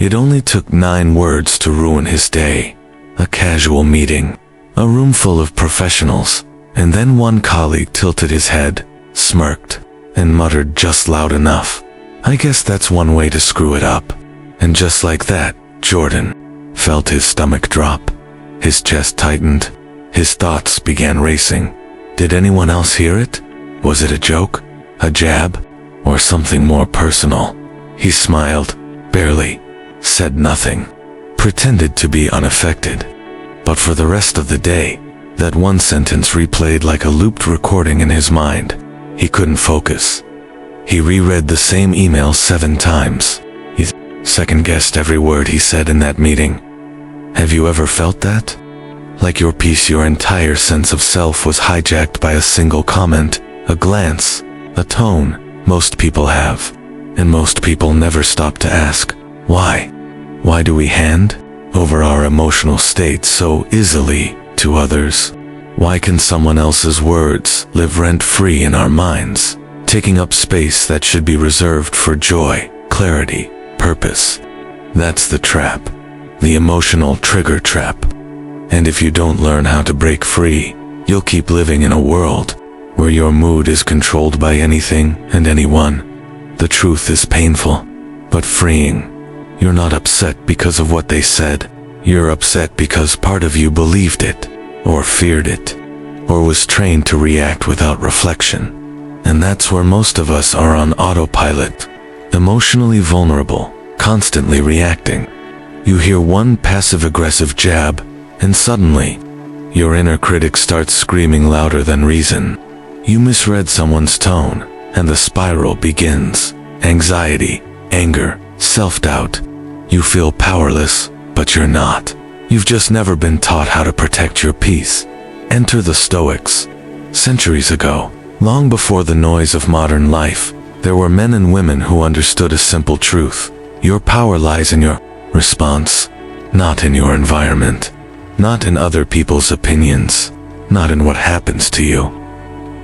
It only took 9 words to ruin his day. A casual meeting, a room full of professionals, and then one colleague tilted his head, smirked, and muttered just loud enough, "I guess that's one way to screw it up." And just like that, Jordan felt his stomach drop. His chest tightened. His thoughts began racing. Did anyone else hear it? Was it a joke? A jab? Or something more personal? He smiled, barely, said nothing, pretended to be unaffected. But for the rest of the day, that one sentence replayed like a looped recording in his mind. He couldn't focus. He reread the same email 7 times. He second-guessed every word he said in that meeting. Have you ever felt that? Like your peace, your entire sense of self was hijacked by a single comment, a glance, a tone. Most people have. And most people never stop to ask, why? Why do we hand over our emotional state so easily to others? Why can someone else's words live rent-free in our minds, taking up space that should be reserved for joy, clarity, purpose? That's the trap, the emotional trigger trap. And if you don't learn how to break free, you'll keep living in a world where your mood is controlled by anything and anyone. The truth is painful, but freeing. You're not upset because of what they said. You're upset because part of you believed it, or feared it, or was trained to react without reflection. And that's where most of us are on autopilot, emotionally vulnerable, constantly reacting. You hear one passive-aggressive jab, and suddenly, your inner critic starts screaming louder than reason. You misread someone's tone, and the spiral begins. Anxiety, anger, self-doubt. You feel powerless, but you're not. You've just never been taught how to protect your peace. Enter the Stoics. Centuries ago, long before the noise of modern life, there were men and women who understood a simple truth. Your power lies in your response, not in your environment, not in other people's opinions, not in what happens to you.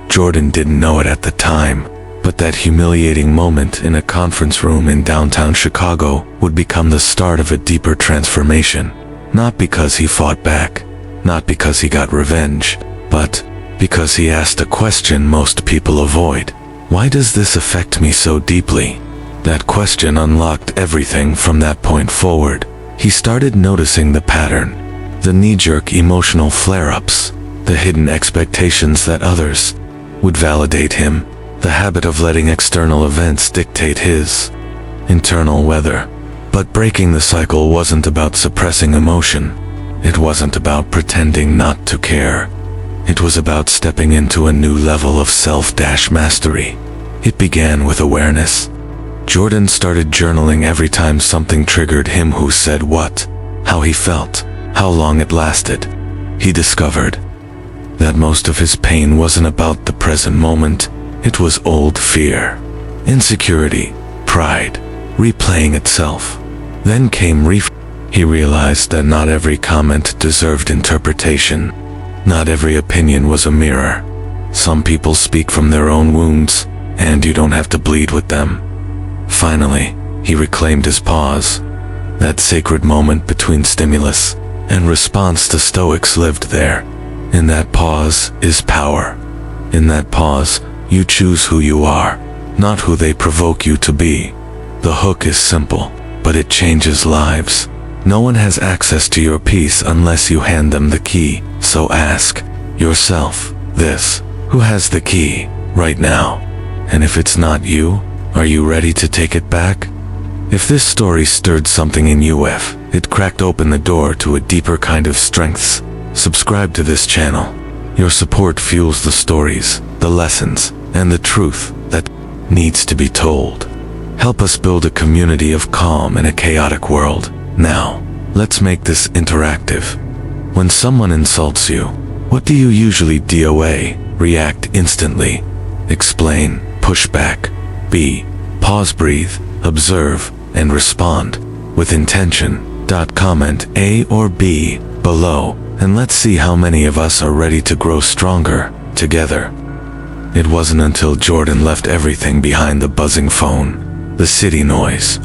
Jordan didn't know it at the time, but that humiliating moment in a conference room in downtown Chicago would become the start of a deeper transformation. Not because he fought back, not because he got revenge, but because he asked a question most people avoid. Why does this affect me so deeply? That question unlocked everything from that point forward. He started noticing the pattern, the knee-jerk emotional flare-ups, the hidden expectations that others would validate him, the habit of letting external events dictate his internal weather. But breaking the cycle wasn't about suppressing emotion. It wasn't about pretending not to care. It was about stepping into a new level of self-mastery. It began with awareness. Jordan started journaling every time something triggered him. Who said what, how he felt, how long it lasted. He discovered that most of his pain wasn't about the present moment. It was old fear, insecurity, pride, replaying itself. Then came He realized that not every comment deserved interpretation. Not every opinion was a mirror. Some people speak from their own wounds, and you don't have to bleed with them. Finally, he reclaimed his pause. That sacred moment between stimulus and response. The Stoics lived there. In that pause is power. In that pause, you choose who you are, not who they provoke you to be. The hook is simple, but it changes lives. No one has access to your peace unless you hand them the key. So ask yourself this: who has the key right now? And if it's not you, are you ready to take it back? If this story stirred something in you, if it cracked open the door to a deeper kind of strengths, subscribe to this channel. Your support fuels the stories, the lessons, and the truth that needs to be told. Help us build a community of calm in a chaotic world. Now, let's make this interactive. When someone insults you, what do you usually DOA? React instantly. Explain, push back. B. Pause, breathe, observe, and respond with intention. Comment A or B below, and let's see how many of us are ready to grow stronger together. It wasn't until Jordan left everything behind: the buzzing phone, the city noise,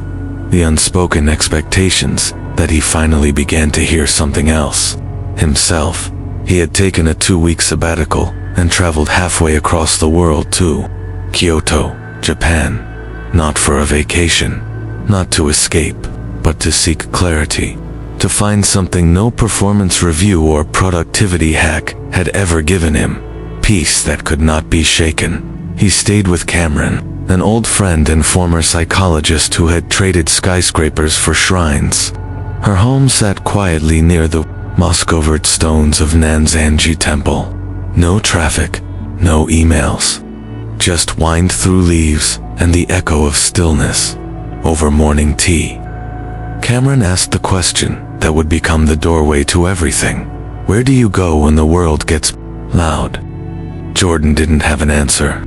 the unspoken expectations, that he finally began to hear something else. Himself. He had taken a 2-week sabbatical and traveled halfway across the world to Kyoto, Japan. Not for a vacation, not to escape, but to seek clarity. To find something no performance review or productivity hack had ever given him. Peace that could not be shaken. He stayed with Cameron, an old friend and former psychologist who had traded skyscrapers for shrines. Her home sat quietly near the moss-covered stones of Nanzanji Temple. No traffic, no emails. Just wind through leaves and the echo of stillness. Over morning tea, Cameron asked the question that would become the doorway to everything. Where do you go when the world gets loud? Jordan didn't have an answer.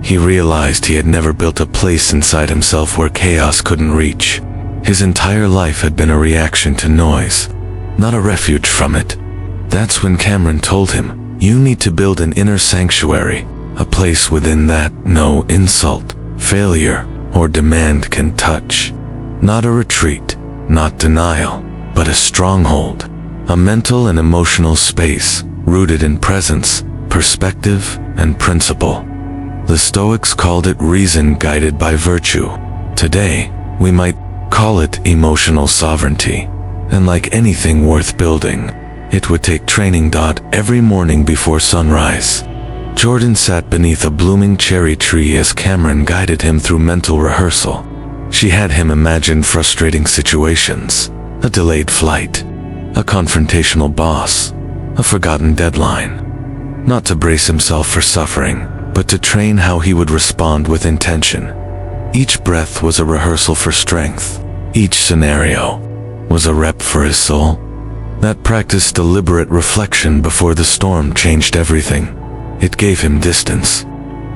He realized he had never built a place inside himself where chaos couldn't reach. His entire life had been a reaction to noise, not a refuge from it. That's when Cameron told him, you need to build an inner sanctuary, a place within that no insult, failure, or demand can touch. Not a retreat, not denial, but a stronghold, a mental and emotional space rooted in presence, perspective, and principle. The Stoics called it reason guided by virtue. Today, we might call it emotional sovereignty. And like anything worth building, it would take training. Every morning before sunrise, Jordan sat beneath a blooming cherry tree as Cameron guided him through mental rehearsal. She had him imagine frustrating situations, a delayed flight, a confrontational boss, a forgotten deadline. Not to brace himself for suffering, but to train how he would respond with intention. Each breath was a rehearsal for strength. Each scenario was a rep for his soul. That practiced deliberate reflection before the storm changed everything. It gave him distance,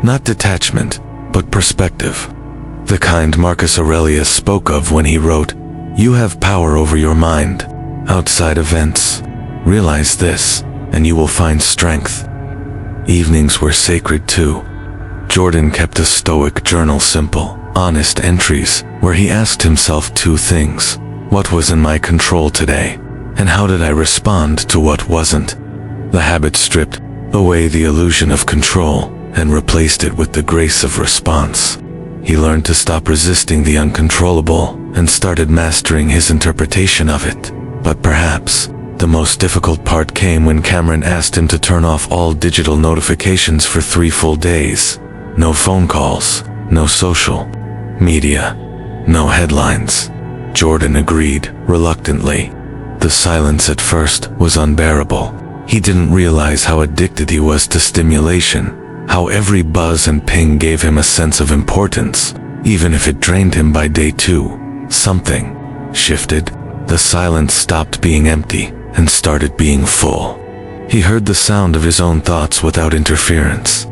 not detachment, but perspective. The kind Marcus Aurelius spoke of when he wrote, "You have power over your mind, outside events. Realize this, and you will find strength." Evenings were sacred too. Jordan kept a Stoic journal, simple, honest entries, where he asked himself 2 things. What was in my control today? And how did I respond to what wasn't? The habit stripped away the illusion of control and replaced it with the grace of response. He learned to stop resisting the uncontrollable and started mastering his interpretation of it. But perhaps the most difficult part came when Cameron asked him to turn off all digital notifications for 3 full days. No phone calls, no social media, no headlines. Jordan agreed, reluctantly. The silence at first was unbearable. He didn't realize how addicted he was to stimulation, how every buzz and ping gave him a sense of importance, even if it drained him by day 2. Something shifted. The silence stopped being empty and started being full. He heard the sound of his own thoughts without interference.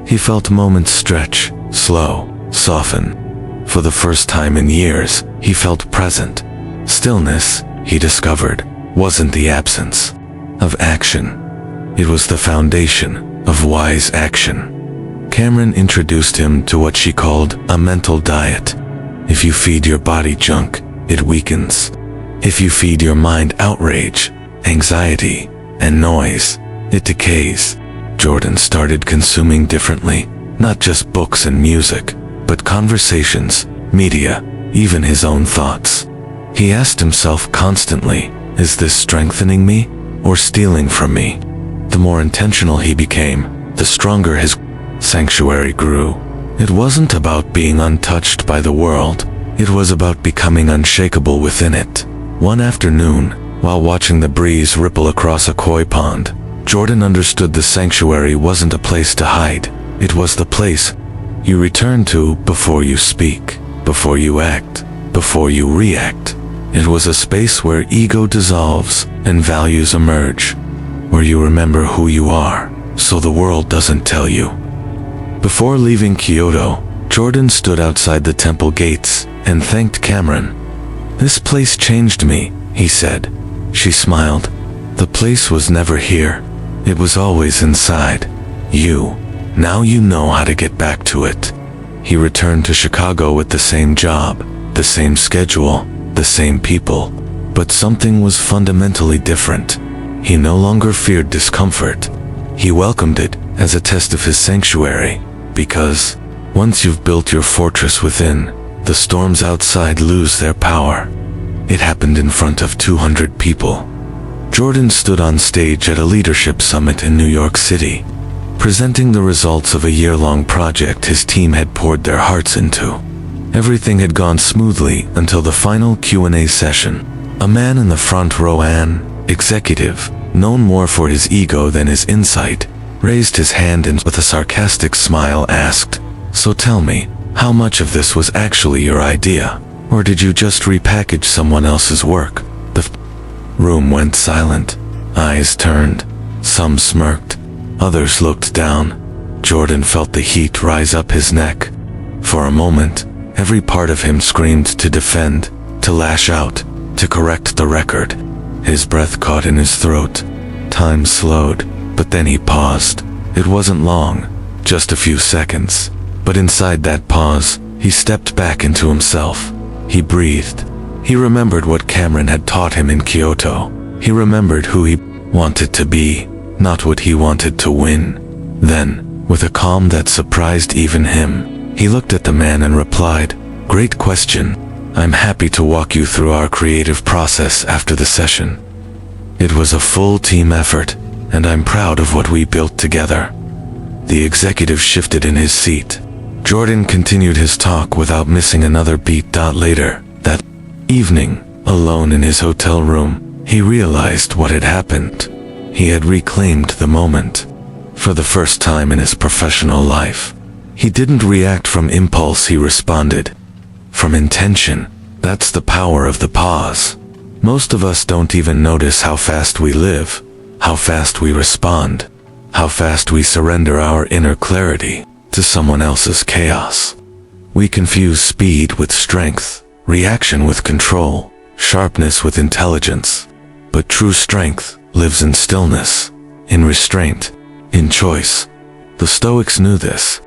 He felt moments stretch, slow, soften. For the first time in years, he felt present. Stillness, he discovered, wasn't the absence of action. It was the foundation of wise action. Cameron introduced him to what she called a mental diet. If you feed your body junk, it weakens. If you feed your mind outrage, anxiety, and noise, it decays. Jordan started consuming differently, not just books and music, but conversations, media, even his own thoughts. He asked himself constantly, is this strengthening me or stealing from me? The more intentional he became, the stronger his sanctuary grew. It wasn't about being untouched by the world. It was about becoming unshakable within it. One afternoon, while watching the breeze ripple across a koi pond, Jordan understood the sanctuary wasn't a place to hide. It was the place you return to before you speak, before you act, before you react. It was a space where ego dissolves and values emerge, where you remember who you are, so the world doesn't tell you. Before leaving Kyoto, Jordan stood outside the temple gates and thanked Cameron. "This place changed me," he said. She smiled. "The place was never here. It was always inside you. Now you know how to get back to it." He returned to Chicago with the same job, the same schedule, the same people, but something was fundamentally different. He no longer feared discomfort. He welcomed it as a test of his sanctuary, because once you've built your fortress within, the storms outside lose their power. It happened in front of 200 people. Jordan stood on stage at a leadership summit in New York City, presenting the results of a year-long project his team had poured their hearts into. Everything had gone smoothly until the final Q&A session. A man in the front row, an executive, known more for his ego than his insight, raised his hand and with a sarcastic smile asked, "So tell me, how much of this was actually your idea? Or did you just repackage someone else's work?" The room went silent. Eyes turned. Some smirked. Others looked down. Jordan felt the heat rise up his neck. For a moment, every part of him screamed to defend, to lash out, to correct the record. His breath caught in his throat. Time slowed, but then he paused. It wasn't long, just a few seconds. But inside that pause, he stepped back into himself. He breathed. He remembered what Cameron had taught him in Kyoto. He remembered who he wanted to be, not what he wanted to win. Then, with a calm that surprised even him, he looked at the man and replied, "Great question. I'm happy to walk you through our creative process after the session. It was a full team effort, and I'm proud of what we built together." The executive shifted in his seat. Jordan continued his talk without missing another beat. Later, that evening, alone in his hotel room, he realized what had happened. He had reclaimed the moment. For the first time in his professional life, he didn't react from impulse, he responded from intention. That's the power of the pause. Most of us don't even notice how fast we live, how fast we respond, how fast we surrender our inner clarity to someone else's chaos. We confuse speed with strength, reaction with control, sharpness with intelligence. But true strength lives in stillness, in restraint, in choice. The Stoics knew this.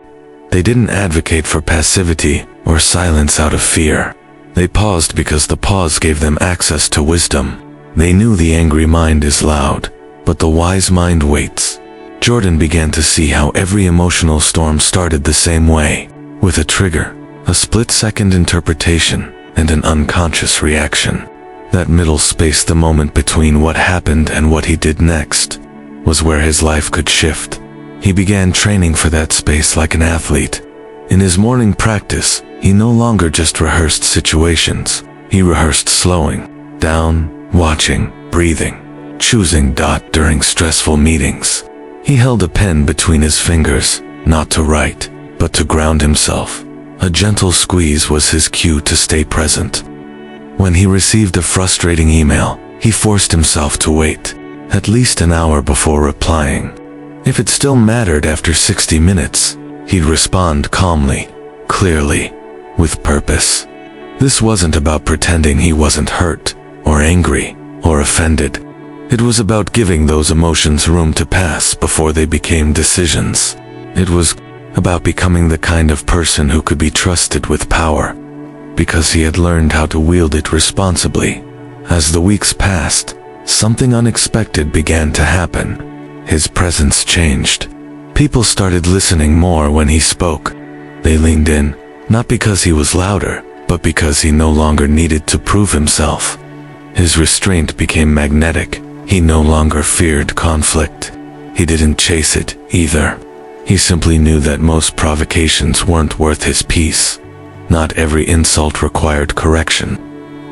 They didn't advocate for passivity or silence out of fear. They paused because the pause gave them access to wisdom. They knew the angry mind is loud, but the wise mind waits. Jordan began to see how every emotional storm started the same way, with a trigger, a split-second interpretation, and an unconscious reaction. That middle space, the moment between what happened and what he did next, was where his life could shift. He began training for that space like an athlete. In his morning practice, he no longer just rehearsed situations. He rehearsed slowing down, watching, breathing, choosing. During stressful meetings, he held a pen between his fingers, not to write, but to ground himself. A gentle squeeze was his cue to stay present. When he received a frustrating email, he forced himself to wait, at least an hour before replying. If it still mattered after 60 minutes, he'd respond calmly, clearly, with purpose. This wasn't about pretending he wasn't hurt, or angry, or offended. It was about giving those emotions room to pass before they became decisions. It was about becoming the kind of person who could be trusted with power, because he had learned how to wield it responsibly. As the weeks passed, something unexpected began to happen. His presence changed. People started listening more when he spoke. They leaned in, not because he was louder, but because he no longer needed to prove himself. His restraint became magnetic. He no longer feared conflict. He didn't chase it, either. He simply knew that most provocations weren't worth his peace. Not every insult required correction.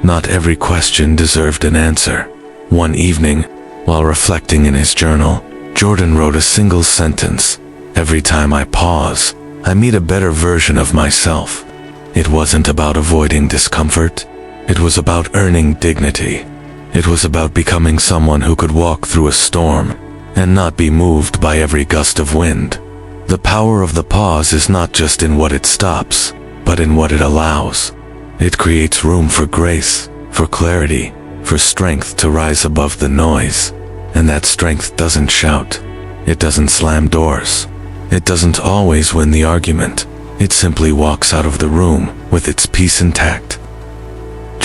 Not every question deserved an answer. One evening, while reflecting in his journal, Jordan wrote a single sentence: "Every time I pause, I meet a better version of myself." It wasn't about avoiding discomfort. It was about earning dignity. It was about becoming someone who could walk through a storm and not be moved by every gust of wind. The power of the pause is not just in what it stops, but in what it allows. It creates room for grace, for clarity, for strength to rise above the noise. And that strength doesn't shout. It doesn't slam doors. It doesn't always win the argument. It simply walks out of the room with its peace intact.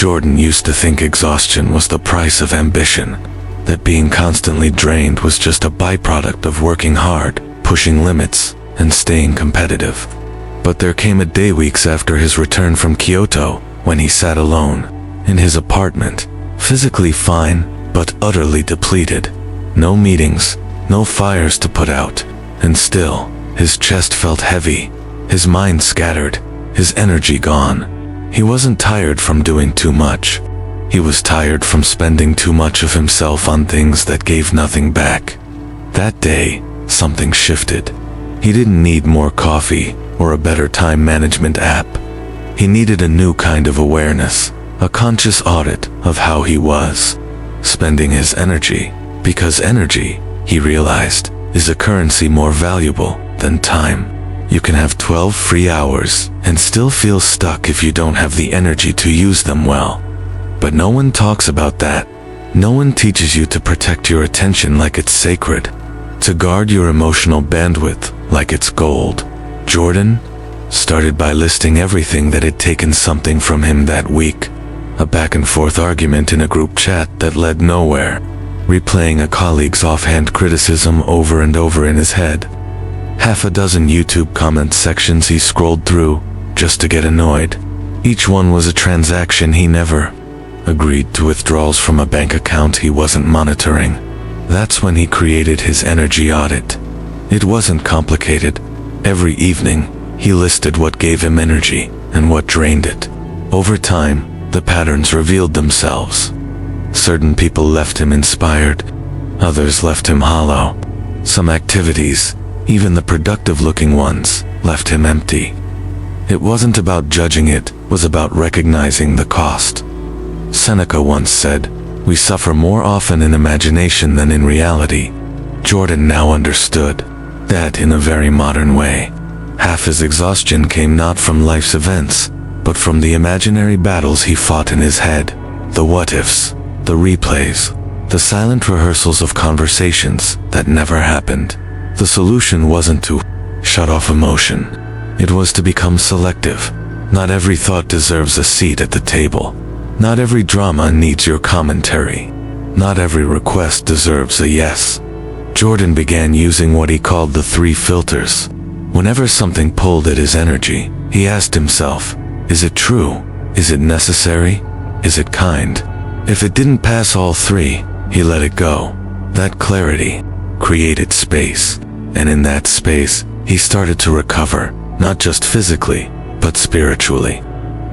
Jordan used to think exhaustion was the price of ambition, that being constantly drained was just a byproduct of working hard, pushing limits, and staying competitive. But there came a day weeks after his return from Kyoto when he sat alone in his apartment, physically fine but utterly depleted. No meetings, no fires to put out, and still, his chest felt heavy, his mind scattered, his energy gone. He wasn't tired from doing too much. He was tired from spending too much of himself on things that gave nothing back. That day, something shifted. He didn't need more coffee or a better time management app. He needed a new kind of awareness, a conscious audit of how he was spending his energy, because energy, he realized, is a currency more valuable than time. You can have 12 free hours and still feel stuck if you don't have the energy to use them well. But no one talks about that. No one teaches you to protect your attention like it's sacred, to guard your emotional bandwidth like it's gold. Jordan started by listing everything that had taken something from him that week. A back and forth argument in a group chat that led nowhere, replaying a colleague's offhand criticism over and over in his head. Half a dozen YouTube comment sections he scrolled through just to get annoyed. Each one was a transaction he never agreed to, withdrawals from a bank account he wasn't monitoring. That's when he created his energy audit. It wasn't complicated. Every evening, he listed what gave him energy and what drained it. Over time, the patterns revealed themselves. Certain people left him inspired, others left him hollow. Some activities, even the productive-looking ones, left him empty. It wasn't about judging, it was about recognizing the cost. Seneca once said, "We suffer more often in imagination than in reality." Jordan now understood that in a very modern way. Half his exhaustion came not from life's events, but from the imaginary battles he fought in his head. The what-ifs, the replays, the silent rehearsals of conversations that never happened. The solution wasn't to shut off emotion. It was to become selective. Not every thought deserves a seat at the table. Not every drama needs your commentary. Not every request deserves a yes. Jordan began using what he called the 3 filters. Whenever something pulled at his energy, he asked himself, is it true? Is it necessary? Is it kind? If it didn't pass all 3, he let it go. That clarity created space, and in that space, he started to recover, not just physically, but spiritually.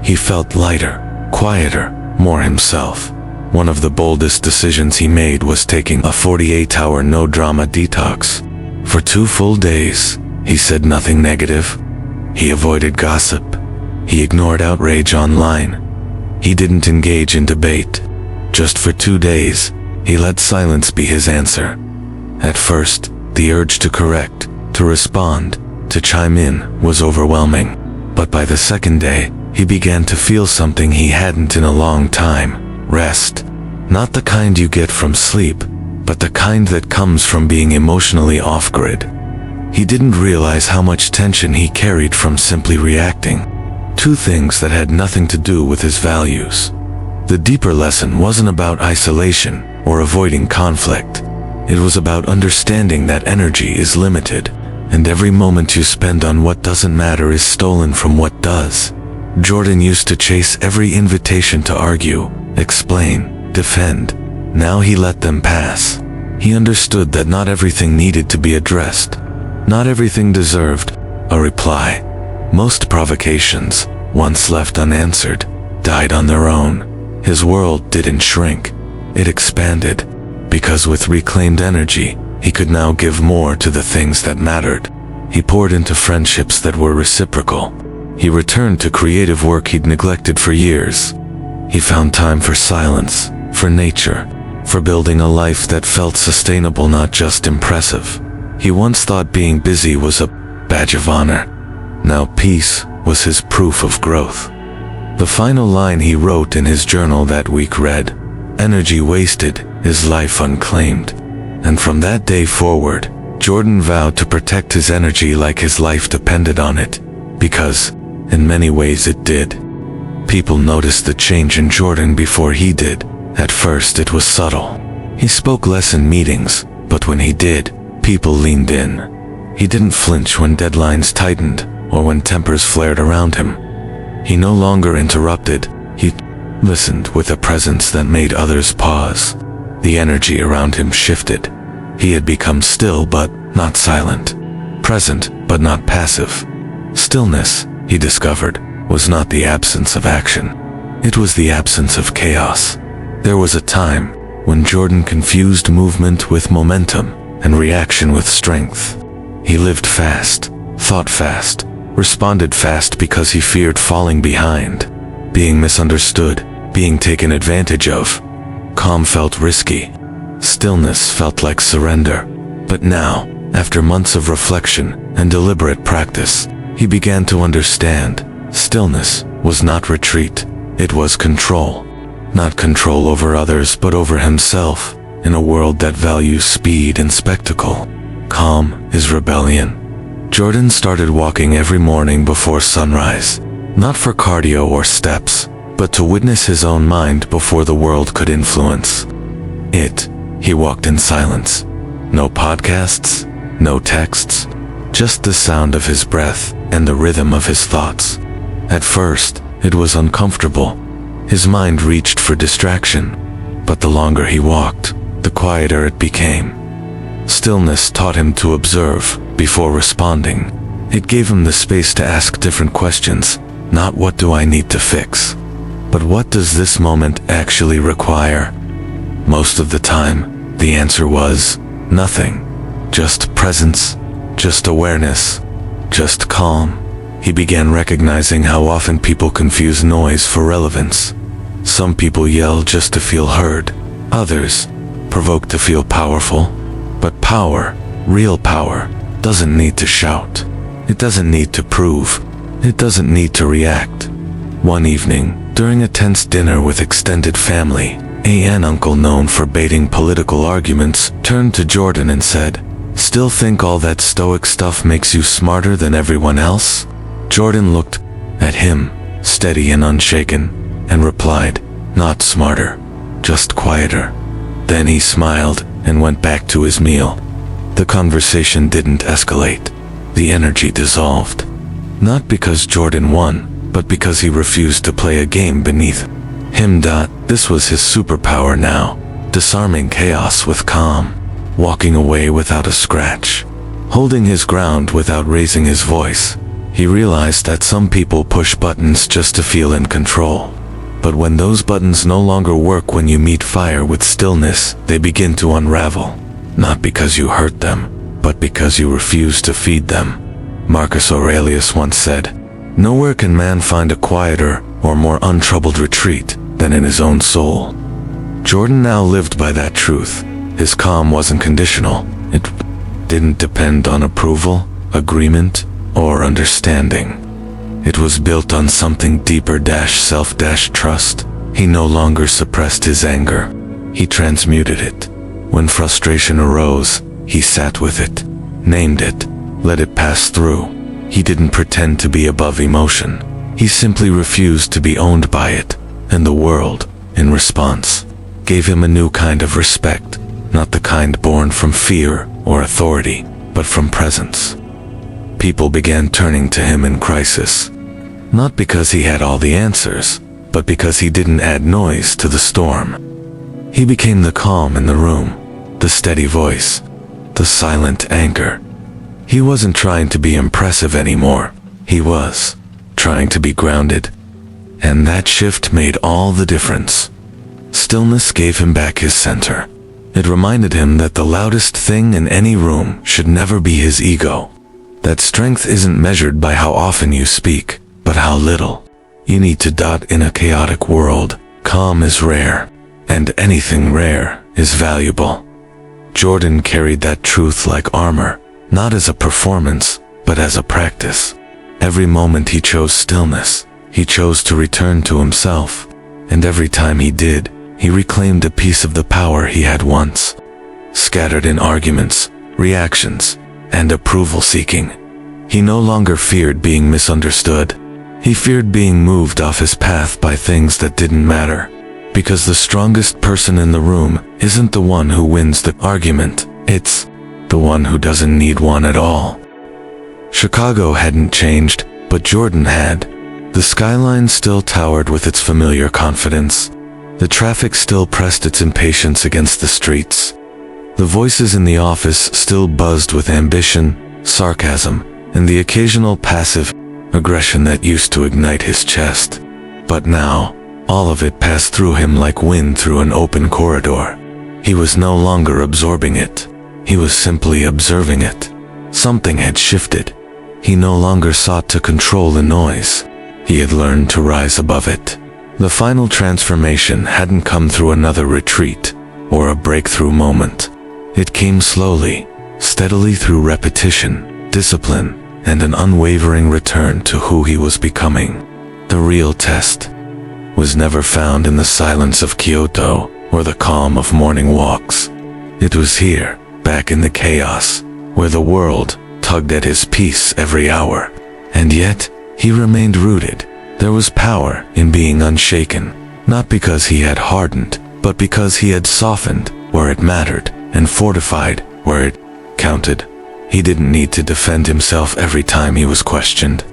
He felt lighter, quieter, more himself. One of the boldest decisions he made was taking a 48-hour no-drama detox. For 2 full days, he said nothing negative. He avoided gossip. He ignored outrage online. He didn't engage in debate. Just for 2 days, he let silence be his answer. At first, the urge to correct, to respond, to chime in was overwhelming. But by the second day, he began to feel something he hadn't in a long time: rest. Not the kind you get from sleep, but the kind that comes from being emotionally off-grid. He didn't realize how much tension he carried from simply reacting. 2 things that had nothing to do with his values. The deeper lesson wasn't about isolation or avoiding conflict. It was about understanding that energy is limited, and every moment you spend on what doesn't matter is stolen from what does. Jordan used to chase every invitation to argue, explain, defend. Now he let them pass. He understood that not everything needed to be addressed. Not everything deserved a reply. Most provocations, once left unanswered, died on their own. His world didn't shrink. It expanded. Because with reclaimed energy, he could now give more to the things that mattered. He poured into friendships that were reciprocal. He returned to creative work he'd neglected for years. He found time for silence, for nature, for building a life that felt sustainable, not just impressive. He once thought being busy was a badge of honor. Now peace was his proof of growth. The final line he wrote in his journal that week read, "Energy wasted is life unclaimed." And from that day forward, Jordan vowed to protect his energy like his life depended on it, because, in many ways it did. People noticed the change in Jordan before he did. At first it was subtle. He spoke less in meetings, but when he did, people leaned in. He didn't flinch when deadlines tightened or when tempers flared around him. He no longer interrupted. He listened with a presence that made others pause. The energy around him shifted. He had become still but not silent, present but not passive. Stillness, he discovered, was not the absence of action. It was the absence of chaos. There was a time when Jordan confused movement with momentum and reaction with strength. He lived fast, thought fast, responded fast because he feared falling behind, being misunderstood, being taken advantage of. Calm felt risky. Stillness felt like surrender. But now, after months of reflection and deliberate practice, he began to understand. Stillness was not retreat, it was control. Not control over others but over himself, in a world that values speed and spectacle. Calm is rebellion. Jordan started walking every morning before sunrise, not for cardio or steps, but to witness his own mind before the world could influence it. He walked in silence. No podcasts, no texts, just the sound of his breath and the rhythm of his thoughts. At first, it was uncomfortable. His mind reached for distraction, but the longer he walked, the quieter it became. Stillness taught him to observe before responding. It gave him the space to ask different questions, not what do I need to fix, but what does this moment actually require? Most of the time, the answer was nothing. Just presence, just awareness, just calm. He began recognizing how often people confuse noise for relevance. Some people yell just to feel heard. Others provoke to feel powerful. But power, real power, doesn't need to shout. It doesn't need to prove. It doesn't need to react. One evening, during a tense dinner with extended family, an uncle known for baiting political arguments turned to Jordan and said, "Still think all that Stoic stuff makes you smarter than everyone else?" Jordan looked at him, steady and unshaken, and replied, "Not smarter, just quieter." Then he smiled and went back to his meal. The conversation didn't escalate. The energy dissolved. Not because Jordan won, but because he refused to play a game beneath him. This was his superpower now, disarming chaos with calm, walking away without a scratch, holding his ground without raising his voice. He realized that some people push buttons just to feel in control. But when those buttons no longer work when you meet fire with stillness, they begin to unravel. Not because you hurt them, but because you refuse to feed them. Marcus Aurelius once said, "Nowhere can man find a quieter or more untroubled retreat than in his own soul." Jordan now lived by that truth. His calm wasn't conditional. It didn't depend on approval, agreement, or understanding. It was built on something deeper self-trust. He no longer suppressed his anger. He transmuted it. When frustration arose, he sat with it, named it, let it pass through. He didn't pretend to be above emotion. He simply refused to be owned by it, and the world, in response, gave him a new kind of respect, not the kind born from fear or authority, but from presence. People began turning to him in crisis, not because he had all the answers, but because he didn't add noise to the storm. He became the calm in the room, the steady voice, the silent anchor. He wasn't trying to be impressive anymore. He was trying to be grounded. And that shift made all the difference. Stillness gave him back his center. It reminded him that the loudest thing in any room should never be his ego. That strength isn't measured by how often you speak, but how little you need to. In a chaotic world, calm is rare, and anything rare is valuable. Jordan carried that truth like armor, not as a performance, but as a practice. Every moment he chose stillness, he chose to return to himself, and every time he did, he reclaimed a piece of the power he had once scattered in arguments, reactions, and approval seeking. He no longer feared being misunderstood. He feared being moved off his path by things that didn't matter. Because the strongest person in the room isn't the one who wins the argument, it's the one who doesn't need one at all. Chicago hadn't changed, but Jordan had. The skyline still towered with its familiar confidence. The traffic still pressed its impatience against the streets. The voices in the office still buzzed with ambition, sarcasm, and the occasional passive aggression that used to ignite his chest. But now, all of it passed through him like wind through an open corridor. He was no longer absorbing it. He was simply observing it. Something had shifted. He no longer sought to control the noise. He had learned to rise above it. The final transformation hadn't come through another retreat or a breakthrough moment. It came slowly, steadily through repetition, discipline, and an unwavering return to who he was becoming. The real test was never found in the silence of Kyoto or the calm of morning walks. It was here, back in the chaos, where the world tugged at his peace every hour. And yet, he remained rooted. There was power in being unshaken, not because he had hardened, but because he had softened where it mattered and fortified where it counted. He didn't need to defend himself every time he was questioned.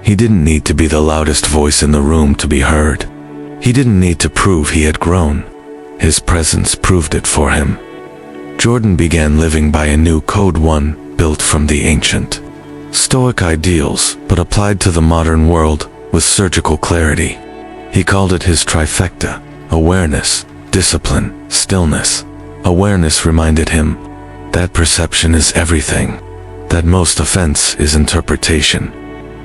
He didn't need to be the loudest voice in the room to be heard. He didn't need to prove he had grown. His presence proved it for him. Jordan began living by a new code, one built from the ancient Stoic ideals, but applied to the modern world with surgical clarity. He called it his trifecta: awareness, discipline, stillness. Awareness reminded him that perception is everything, that most offense is interpretation,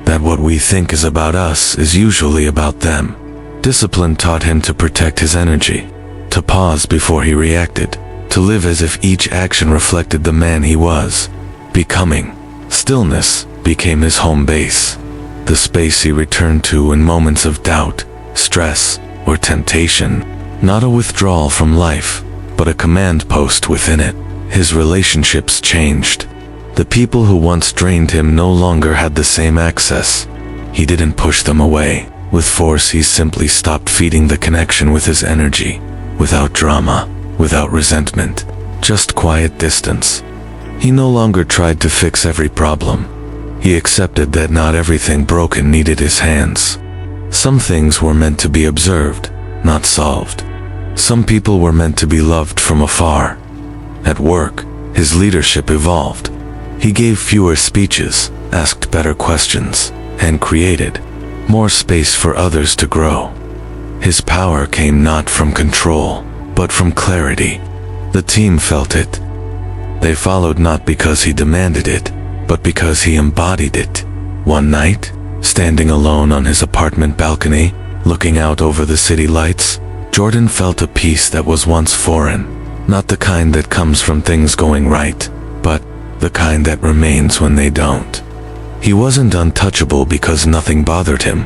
that what we think is about us is usually about them. Discipline taught him to protect his energy, to pause before he reacted, to live as if each action reflected the man he was becoming. Stillness became his home base, the space he returned to in moments of doubt, stress, or temptation. Not a withdrawal from life, but a command post within it. His relationships changed. The people who once drained him no longer had the same access. He didn't push them away with force. He simply stopped feeding the connection with his energy, without drama, without resentment, just quiet distance. He no longer tried to fix every problem. He accepted that not everything broken needed his hands. Some things were meant to be observed, not solved. Some people were meant to be loved from afar. At work, his leadership evolved. He gave fewer speeches, asked better questions, and created more space for others to grow. His power came not from control, but from clarity. The team felt it. They followed not because he demanded it, but because he embodied it. One night, standing alone on his apartment balcony, looking out over the city lights, Jordan felt a peace that was once foreign. Not the kind that comes from things going right, but the kind that remains when they don't. He wasn't untouchable because nothing bothered him.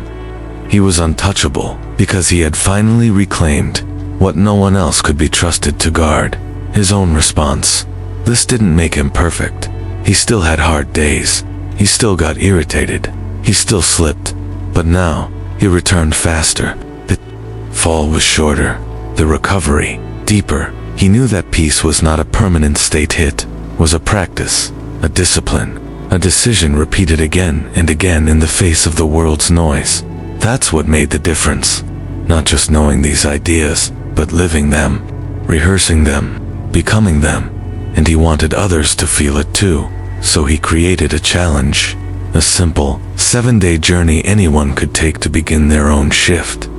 He was untouchable because he had finally reclaimed what no one else could be trusted to guard: his own response. This didn't make him perfect. He still had hard days. He still got irritated. He still slipped. But now, he returned faster. The fall was shorter. The recovery, deeper. He knew that peace was not a permanent state hit, was a practice, a discipline, a decision repeated again and again in the face of the world's noise. That's what made the difference. Not just knowing these ideas, but living them, rehearsing them, becoming them. And he wanted others to feel it too, so he created a challenge, a simple, 7-day journey anyone could take to begin their own shift.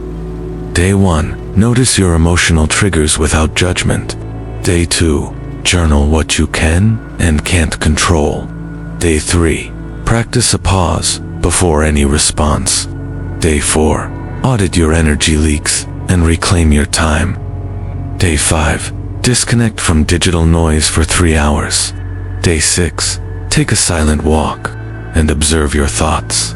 Day 1, notice your emotional triggers without judgment. Day 2, journal what you can and can't control. Day 3, practice a pause before any response. Day 4, audit your energy leaks and reclaim your time. Day 5, disconnect from digital noise for 3 hours. Day 6, take a silent walk and observe your thoughts.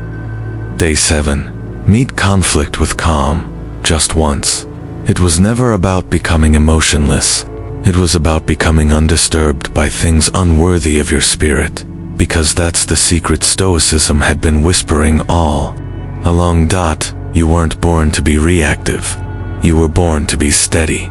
Day 7, meet conflict with calm, just once. It was never about becoming emotionless. It was about becoming undisturbed by things unworthy of your spirit, because that's the secret Stoicism had been whispering all A long dot. You weren't born to be reactive. You were born to be steady.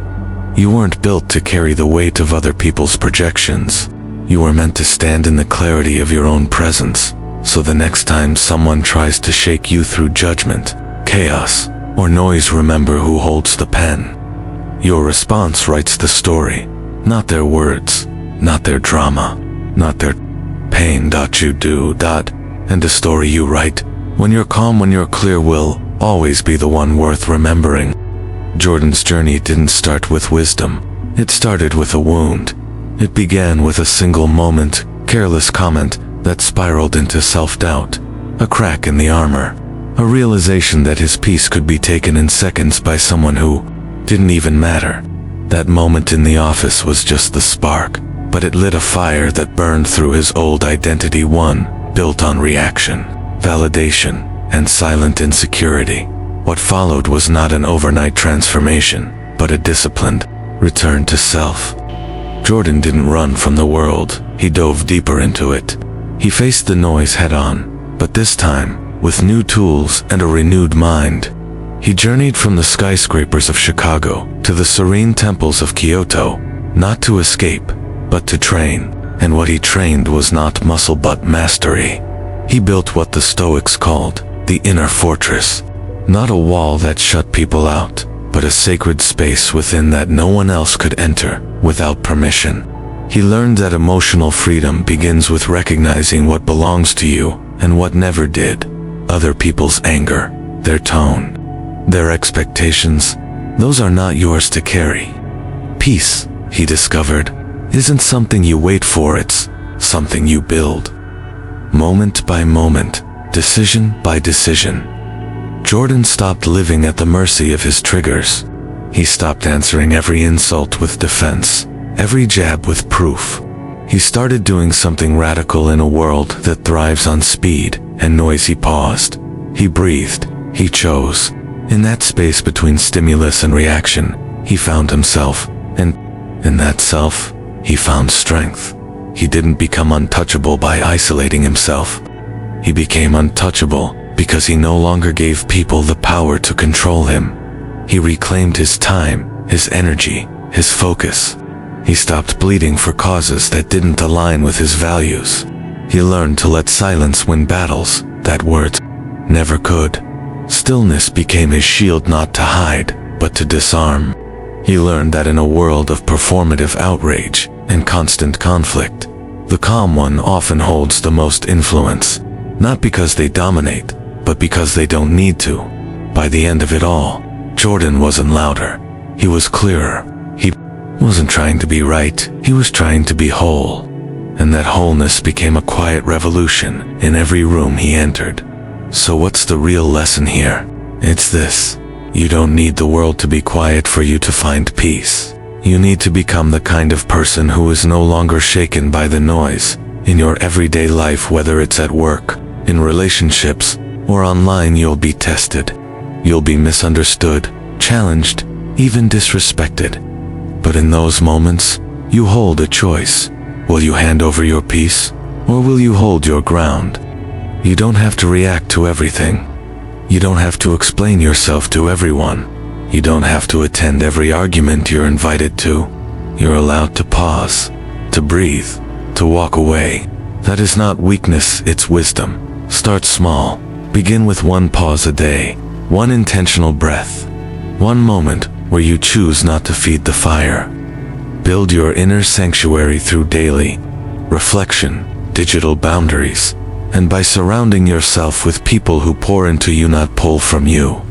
You weren't built to carry the weight of other people's projections. You were meant to stand in the clarity of your own presence, so the next time someone tries to shake you through judgment, chaos, or noise, remember who holds the pen. Your response writes the story, not their words, not their drama, not their pain. You do. And the story you write, when you're calm, when you're clear, will always be the one worth remembering. Jordan's journey didn't start with wisdom. It started with a wound. It began with a single moment, careless comment that spiraled into self-doubt, a crack in the armor, a realization that his peace could be taken in seconds by someone who didn't even matter. That moment in the office was just the spark, but it lit a fire that burned through his old identity, one built on reaction, validation, and silent insecurity. What followed was not an overnight transformation, but a disciplined return to self. Jordan didn't run from the world, he dove deeper into it. He faced the noise head-on, but this time, with new tools and a renewed mind. He journeyed from the skyscrapers of Chicago to the serene temples of Kyoto, not to escape, but to train. And what he trained was not muscle but mastery. He built what the Stoics called the inner fortress. Not a wall that shut people out, but a sacred space within that no one else could enter without permission. He learned that emotional freedom begins with recognizing what belongs to you and what never did. Other people's anger, their tone, their expectations, those are not yours to carry. Peace, he discovered, isn't something you wait for, it's something you build. Moment by moment, decision by decision. Jordan stopped living at the mercy of his triggers. He stopped answering every insult with defense, every jab with proof. He started doing something radical in a world that thrives on speed and noise. He paused. He breathed. He chose. In that space between stimulus and reaction, he found himself, and in that self, he found strength. He didn't become untouchable by isolating himself. He became untouchable because he no longer gave people the power to control him. He reclaimed his time, his energy, his focus. He stopped bleeding for causes that didn't align with his values. He learned to let silence win battles that words never could. Stillness became his shield, not to hide, but to disarm. He learned that in a world of performative outrage and constant conflict, the calm one often holds the most influence, not because they dominate, but because they don't need to. By the end of it all, Jordan wasn't louder. He was clearer. He wasn't trying to be right. He was trying to be whole. And that wholeness became a quiet revolution in every room he entered. So what's the real lesson here? It's this. You don't need the world to be quiet for you to find peace. You need to become the kind of person who is no longer shaken by the noise in your everyday life, whether it's at work, in relationships, or online. You'll be tested. You'll be misunderstood, challenged, even disrespected. But in those moments, you hold a choice. Will you hand over your peace, or will you hold your ground? You don't have to react to everything. You don't have to explain yourself to everyone. You don't have to attend every argument you're invited to. You're allowed to pause, to breathe, to walk away. That is not weakness, it's wisdom. Start small. Begin with one pause a day, one intentional breath, one moment where you choose not to feed the fire. Build your inner sanctuary through daily reflection, digital boundaries, and by surrounding yourself with people who pour into you, not pull from you.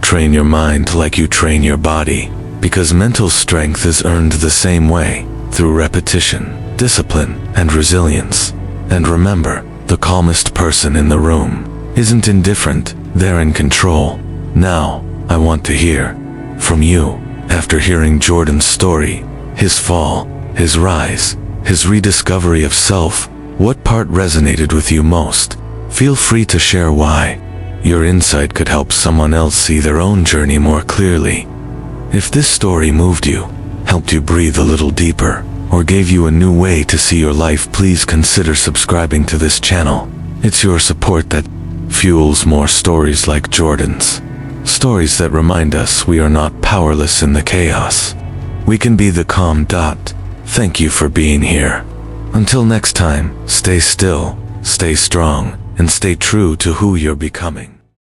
Train your mind like you train your body, because mental strength is earned the same way, through repetition, discipline, and resilience. And remember, the calmest person in the room isn't indifferent, they're in control. Now, I want to hear from you. After hearing Jordan's story, his fall, his rise, his rediscovery of self, what part resonated with you most? Feel free to share why. Your insight could help someone else see their own journey more clearly. If this story moved you, helped you breathe a little deeper, or gave you a new way to see your life, please consider subscribing to this channel. It's your support that fuels more stories like Jordan's. Stories that remind us we are not powerless in the chaos. We can be the calm. Thank you for being here. Until next time, stay still, stay strong, and stay true to who you're becoming.